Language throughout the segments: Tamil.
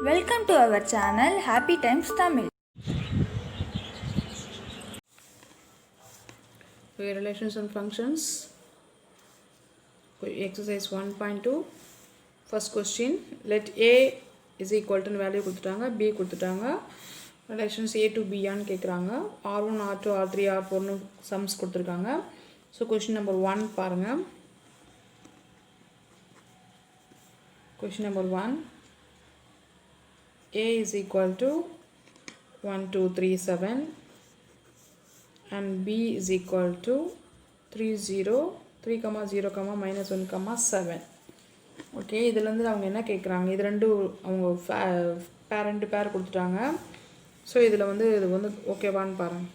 Welcome to our channel Happy Times Tamil. Relations and functions. Exercise 1.2. First question. Let A is equal to value கொடுத்துட்டாங்க, B கொடுத்துட்டாங்க. Relations A to B ஆன்னு கேட்குறாங்க. R1, R2, R3, R4 sums கொடுத்துருக்காங்க. So question number 1 பாருங்க. Question number 1. A is equal to 1, 2, 3, 7 and B is equal to 3, 0, 3, 0, minus 1, 7. Okay, இதுலேருந்து அவங்க என்ன கேட்குறாங்க, இது ரெண்டு அவங்க பேர் கொடுத்துட்டாங்க. ஸோ இதில் வந்து இது வந்து ஓகேவான்னு பாருங்கள்.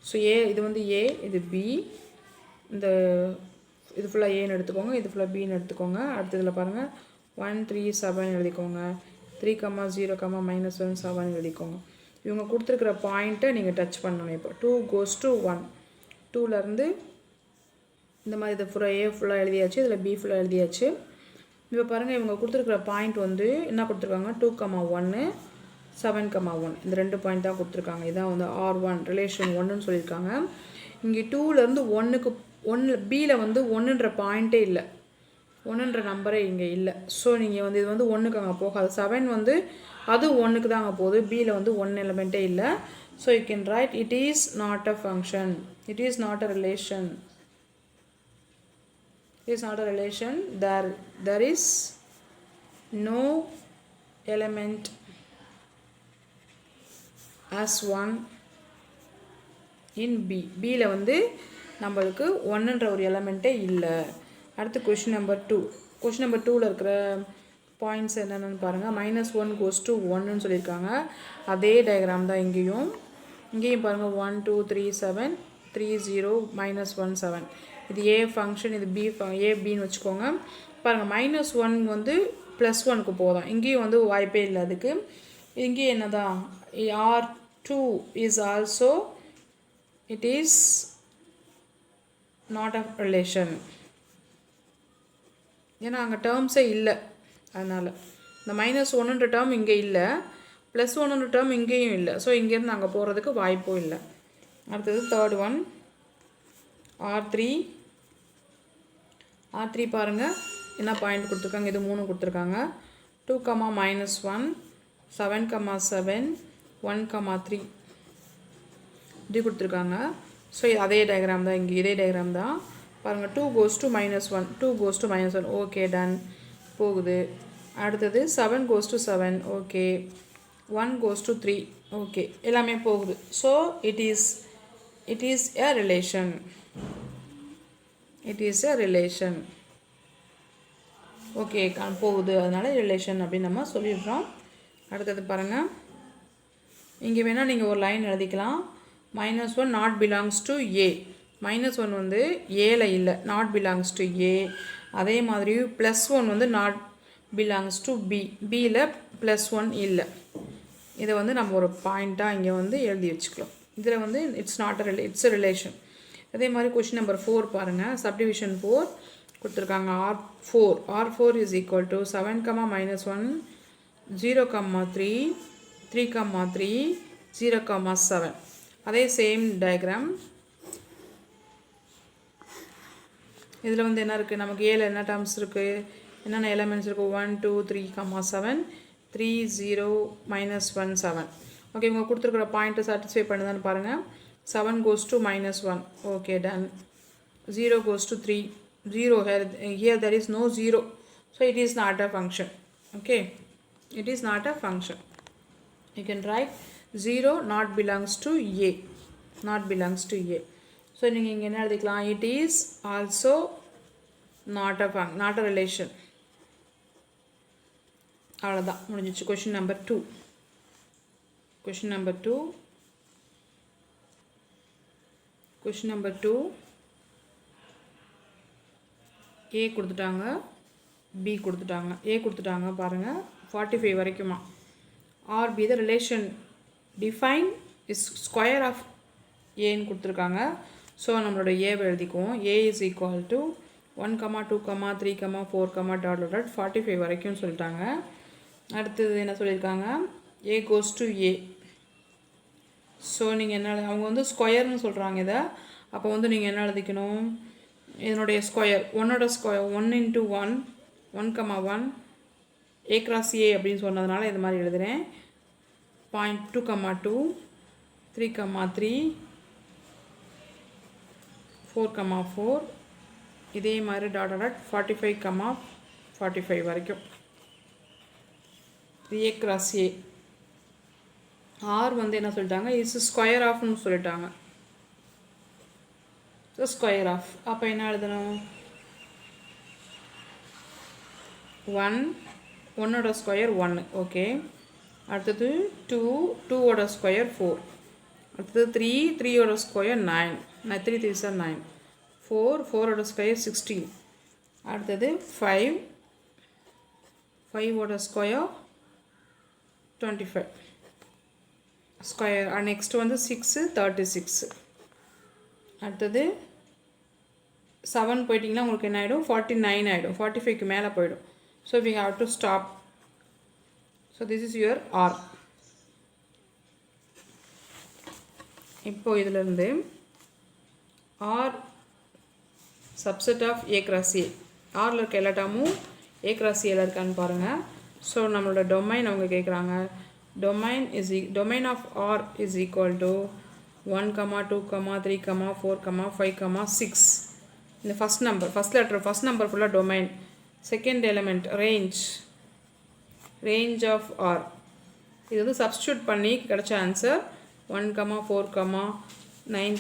ஸோ இது வந்து ஏ, இது பி, இந்த இது ஃபுல்லாக ஏன்னு எடுத்துக்கோங்க, இது ஃபுல்லாக பின்னு எடுத்துக்கோங்க. அடுத்ததில் பாருங்கள் 1, 3, 7 எழுதிக்கோங்க. 3, 0, minus 1, 7 எழுதிக்கோங்க. இவங்க கொடுத்துருக்குற பாயிண்ட்டை நீங்கள் டச் பண்ணணும். இப்போ 2 goes to 1, 2லேருந்து இந்த மாதிரி இதை ஃபுல்லாக ஏ ஃபுல்லாக எழுதியாச்சு, இதில் பி ஃபுல்லாக எழுதியாச்சு. இப்போ பாருங்கள், இவங்க கொடுத்துருக்குற பாயிண்ட் வந்து என்ன கொடுத்துருக்காங்க, 2, 1, 7, 1 இந்த ரெண்டு பாயிண்ட் தான் கொடுத்துருக்காங்க. இதான் வந்து R1 ரிலேஷன் 1ன்னு சொல்லியிருக்காங்க. இங்கே 2லேருந்து 1 பியில் வந்து 1ன்ற பாயிண்ட்டே இல்லை, 1ன்ற நம்பரே இங்கே இல்லை. ஸோ நீங்கள் வந்து இது வந்து 1க்கு அங்கே போகாது. 7 வந்து அது 1க்கு தான் அங்கே போகுது, பியில் வந்து 1 எலிமெண்ட்டே இல்லை. So you can write it is not a function, it is not a relation, it is not a relation. There is no element as 1 in B. Bயில் வந்து நம்மளுக்கு 1ன்ற ஒரு எலமெண்ட்டே இல்லை. அடுத்து கொஷின் நம்பர் 2. கொஷின் நம்பர் 2ல் இருக்கிற பாயிண்ட்ஸ் என்னென்னு பாருங்கள். -1 goes to 1ன்னு சொல்லியிருக்காங்க. அதே டயக்ராம் தான் இங்கேயும் பாருங்கள். 1, 2, 3, 7, 3, 0, minus 1, 7. இது ஏ ஃபங்க்ஷன், இது பி ஏ பின்னு வச்சுக்கோங்க. பாருங்கள், -1 வந்து +1க்கு போதும். இங்கேயும் வந்து வாய்ப்பே இல்லை அதுக்கு. இங்கேயும் என்ன தான், R2 is also it is not a relation. ஏன்னா அங்கே டேர்ம்ஸே இல்லை, அதனால் இந்த -1ன்ற டேர்ம் இங்கே இல்லை, +1ன்ற டேர்ம் இங்கேயும் இல்லை. ஸோ இங்கேருந்து அங்கே போகிறதுக்கு வாய்ப்பும் இல்லை. அடுத்தது தேர்ட் ஒன், R3 பாருங்கள் என்ன பாயிண்ட் கொடுத்துருக்காங்க, இது 3 கொடுத்துருக்காங்க. 2, -1, 7, 7, 1, 3 இப்படி கொடுத்துருக்காங்க. ஸோ அதே டயக்ராம் தான், இங்கே இதே டயக்ராம் தான் பாருங்கள். 2 goes to -1, 2 goes to -1, okay done போகுது. அடுத்தது 7 goes to 7, okay. 1 goes to 3, okay, எல்லாமே போகுது. So it is a relation, it is a relation. Okay, போகுது, அதனால் ரிலேஷன் அப்படின்னு நம்ம சொல்லிடுறோம். அடுத்தது பாருங்கள், இங்கே வேணால் நீங்கள் ஒரு லைன் எழுதிக்கலாம். -1 நாட் பிலாங்ஸ் டு ஏ. -1 வந்து ஏல இல்லை, நாட் பிலாங்ஸ் டு ஏ. அதே மாதிரி +1 வந்து நாட் பிலாங்ஸ் டு பி, பியில் +1 இல்லை. இதை வந்து நம்ம ஒரு பாயிண்ட்டாக இங்கே வந்து எழுதி வச்சுக்கலாம். இதில் வந்து it's not a it's a relation. அதே மாதிரி கொஷின் நம்பர் 4 பாருங்கள். சப்டிவிஷன் 4 கொடுத்துருக்காங்க. R4 is equal to 7, -1, 0, 3, 3, 0, 7. அதே சேம் டயக்ராம். இதில் வந்து என்ன இருக்குது, நமக்கு ஏல என்ன டேர்ம்ஸ் இருக்குது, என்னென்ன எலமெண்ட்ஸ் இருக்குது, 1, 2, 3, 7, 3, 0, -1, 7. ஓகே, இவங்க கொடுத்துருக்குற பாயிண்ட்டை சாட்டிஸ்ஃபை பண்ணுதான்னு பாருங்கள். 7 goes to -1, okay done. 0 goes to 3, 0 here there is no 0, so it is not a function. Okay, it is not a function. You can write 0 not belongs to A, not belongs to A. So நீங்கள் இங்கே என்ன எழுதிக்கலாம், it is also not a relation. அவ்வளோதான், முடிஞ்சிச்சு. Question number 2. Question number 2 A கொடுத்துட்டாங்க, பி கொடுத்துட்டாங்க. ஏ கொடுத்துட்டாங்க பாருங்கள், 45 வரைக்குமா. R be the relation define is square of ஏன்னு கொடுத்துருக்காங்க. ஸோ நம்மளோட ஏவை எழுதிக்குவோம். ஏ இஸ் ஈக்குவல் டு 1, 2, 3, 4, ... 45 வரைக்கும் சொல்லிட்டாங்க. அடுத்தது என்ன சொல்லியிருக்காங்க, a goes to a. So நீங்கள் என்ன அவங்க வந்து ஸ்கொயர்னு சொல்கிறாங்க இதை. அப்போ வந்து நீங்கள் என்ன எழுதிக்கணும், இதனுடைய ஸ்கொயர் ஒன்னோட square 1 into 1 1, 1 a cross a அப்படின்னு சொன்னதுனால இது மாதிரி எழுதுகிறேன். 0.2, 2 3, 4, 4 இதே மாதிரி டாட் 45, 45 வரைக்கும் a cross a. ஆர் வந்து என்ன சொல்லிட்டாங்க, இஸ் ஸ்கொயர் ஆஃப்னு சொல்லிட்டாங்க. ஸோ ஸ்கொயர் ஆஃப் அப்போ என்ன எழுதணும், 1 ஸ்கொயர் 1. ஓகே. அடுத்தது 2 2 ஸ்கொயர் 4. அடுத்தது 3 3 ஸ்கொயர் 9 3 3 சார் 9. 4 4 ஸ்கொயர் 16. அடுத்தது 5 5 ஸ்கொயர் 25 ஸ்கொயர். நெக்ஸ்ட் வந்து 6 36. அடுத்தது 7 போயிட்டிங்கன்னா உங்களுக்கு என்ன ஆகிடும், 49 ஆகிடும். 45க்கு மேலே போயிடும். So we have to stop. So this is your R. இப்போ இதிலிருந்து R subset of A cross A. Rல இருக்க எல்லா டேர்மும் A cross Aல இருக்கான்னு பாருங்கள். ஸோ நம்மளோட டொமைன் அவங்க கேட்குறாங்க, domain of R is equal to 1, 2, 3, 4, 5, 6. இந்த first number, first letter, first number ஃபுல்லாக domain. Second element range of R. இது வந்து சப்ஸ்டியூட் பண்ணி கிடைச்ச ஆன்சர் 1, 4, 9,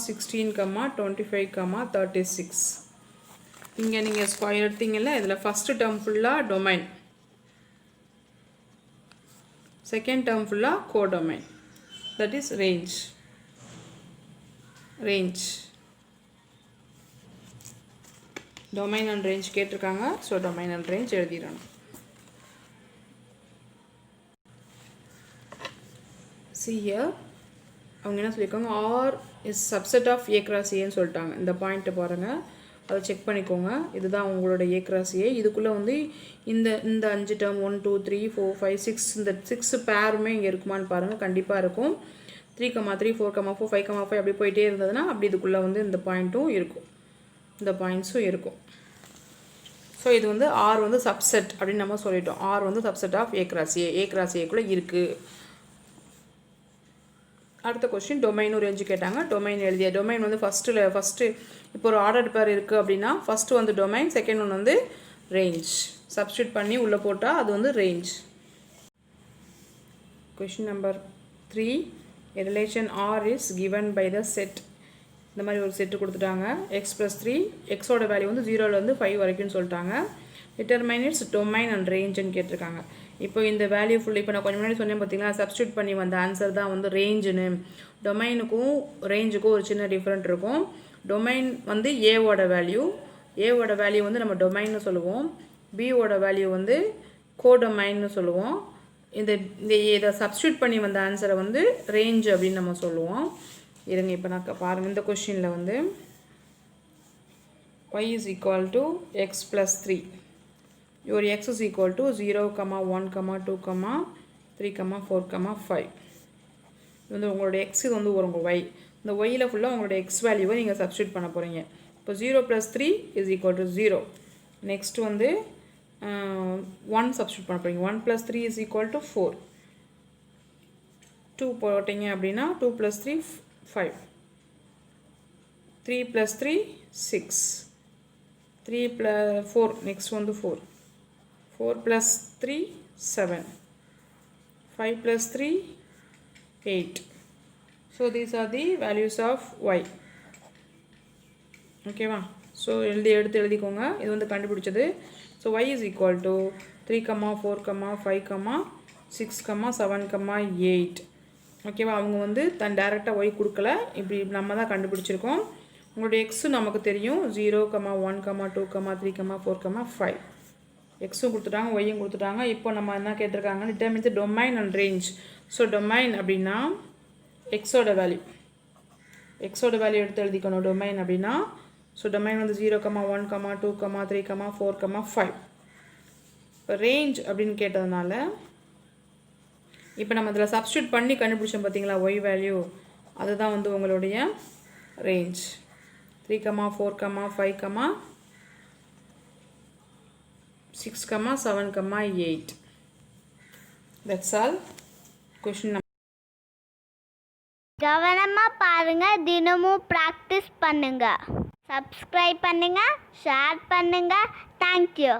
16, 25, 36. இங்கே நீங்கள் ஸ்கொயர் எடுத்தீங்கல்ல, இதில் ஃபஸ்ட்டு டேர்ம் ஃபுல்லாக டொமைன், செகண்ட் டேர்ம் ஃபுல்லாக codomain. That is range. Domain and range கேட்டிருக்காங்க. ஸோ டொமைன் அண்ட் ரேஞ்ச் எழுதிடணும். See here, அவங்க என்ன சொல்லியிருக்காங்க, R is subset of A cross ஏன்னு சொல்லிட்டாங்க. இந்த பாயிண்ட்டை பாருங்கள், அதை செக் பண்ணிக்கோங்க. இதுதான் உங்களோட ஏ கிராஸ் ஏ. இதுக்குள்ளே வந்து இந்த 5 டேர்ம் 1, 2, 3, 4, 5, 6 இந்த 6 பேருமே இங்கே இருக்குமான்னு பாருங்கள். கண்டிப்பாக இருக்கும். 3, 3, 4, 4, 5, 5 அப்படி போயிட்டே இருந்ததுன்னா அப்படி இதுக்குள்ளே வந்து இந்த பாயிண்ட்டும் இருக்கும், இந்த பாயிண்ட்ஸும் இருக்கும். ஸோ இது வந்து ஆர் வந்து சப்செட் அப்படின்னு நம்ம சொல்லிட்டோம். ஆர் வந்து சப்செட் ஆஃப் ஏ கிராஸ் ஏக்குள்ளே இருக்குது. அடுத்த கொஸ்டின் டொமைனும் ரேஞ்சு கேட்டாங்க. டொமைன் எழுதிய டொமைன் வந்து ஃபஸ்ட்டு இப்போ ஒரு ஆர்டர் பேர் இருக்குது அப்படின்னா ஃபஸ்ட்டு வந்து டொமைன், செகண்ட் ஒன் வந்து ரேஞ்ச். சப்ஸ்டியூட் பண்ணி உள்ளே போட்டால் அது வந்து range. Question number 3, a relation R is given by the set. இந்த மாதிரி ஒரு செட்டு கொடுத்துட்டாங்க. x + 3, எக்ஸோட வேல்யூ வந்து 0லேருந்து 5 வரைக்கும்னு சொல்லிட்டாங்க. டிட்டர்மைன் இட்ஸ் டொமைன் அண்ட் ரேஞ்சுன்னு கேட்டிருக்காங்க. இப்போ இந்த வேல்யூ ஃபுல் இப்போ நான் கொஞ்சம் முன்னாடி சொன்னேன் பார்த்தீங்களா, சப்ஸ்டியூட் பண்ணி வந்த ஆன்சர் தான் வந்து ரேஞ்சுன்னு. டொமைனுக்கும் ரேஞ்சுக்கும் ஒரு சின்ன டிஃப்ரெண்ட் இருக்கும். டொமைன் வந்து ஏவோட வேல்யூ வந்து நம்ம டொமைன்னு சொல்லுவோம். பியோட வேல்யூ வந்து கோடொமைன்னு சொல்லுவோம். இதை சப்ஸ்டியூட் பண்ணி வந்த ஆன்சரை வந்து ரேஞ்ச் அப்படின்னு நம்ம சொல்லுவோம். இருங்க இப்போ நான் பாருங்கள், இந்த கொஸ்டினில் வந்து y is equal to x plus 3. your x is equal to 0, 1, 2, 3, 4, 5. இது வந்து உங்களோட x, இது வந்து உங்கள் y. இந்த yயில் ஃபுல்லாக உங்களோட x வேல்யூவை நீங்கள் சப்ஸ்டியூட் பண்ண போகிறீங்க. இப்போ 0 + 3 is equal to 0. நெக்ஸ்ட் வந்து 1 சப்ஸ்டியூட் பண்ண போகிறீங்க. 1 + 3 is equal to 4. 2 போட்டிங்க அப்படின்னா 2 + 3 5. 3 + 3 6. 3 + 4 நெக்ஸ்ட் வந்து 4. 4 + 3 7. 5 + 3 8. So these are the values of y. ஓகேவா? ஸோ எடுத்து எழுதிக்கோங்க. இது வந்து கண்டுபிடிச்சது. So y is equal to 3, 4, 5, 6, 7, 8. ஓகேவா? அவங்க வந்து டேரெக்டாக y கொடுக்கல, இப்படி நம்ம தான் கண்டுபிடிச்சிருக்கோம். உங்களுடைய எக்ஸும் நமக்கு தெரியும், 0, 1, 2, 3, 4, 5. எக்ஸும் கொடுத்துட்டாங்க, ஒய்யும் கொடுத்துட்டாங்க. இப்போ நம்ம என்ன கேட்டிருக்காங்க, determine the domain and range. So domain அப்படின்னா எக்ஸோட வேல்யூ எடுத்து எழுதிக்கணும். டொமைன் அப்படின்னா ஸோ டொமைன் வந்து 0, 1, 2, 3, 4, 5. இப்போ ரேஞ்ச் அப்படின்னு கேட்டதுனால இப்போ நம்ம இதில் சப்ஸ்டியூட் பண்ணி கண்டுபிடிச்சோம் பார்த்தீங்களா ஒய் வேல்யூ, அதுதான் வந்து உங்களுடைய range. 3, 4, 5, 6, 7, 8. That's all. Question number. கவனமா பாருங்க, தினமும் ப்ராக்டிஸ் பண்ணுங்க. சப்ஸ்கிரைப் பண்ணுங்க, ஷேர் பண்ணுங்க. தேங்க்யூ.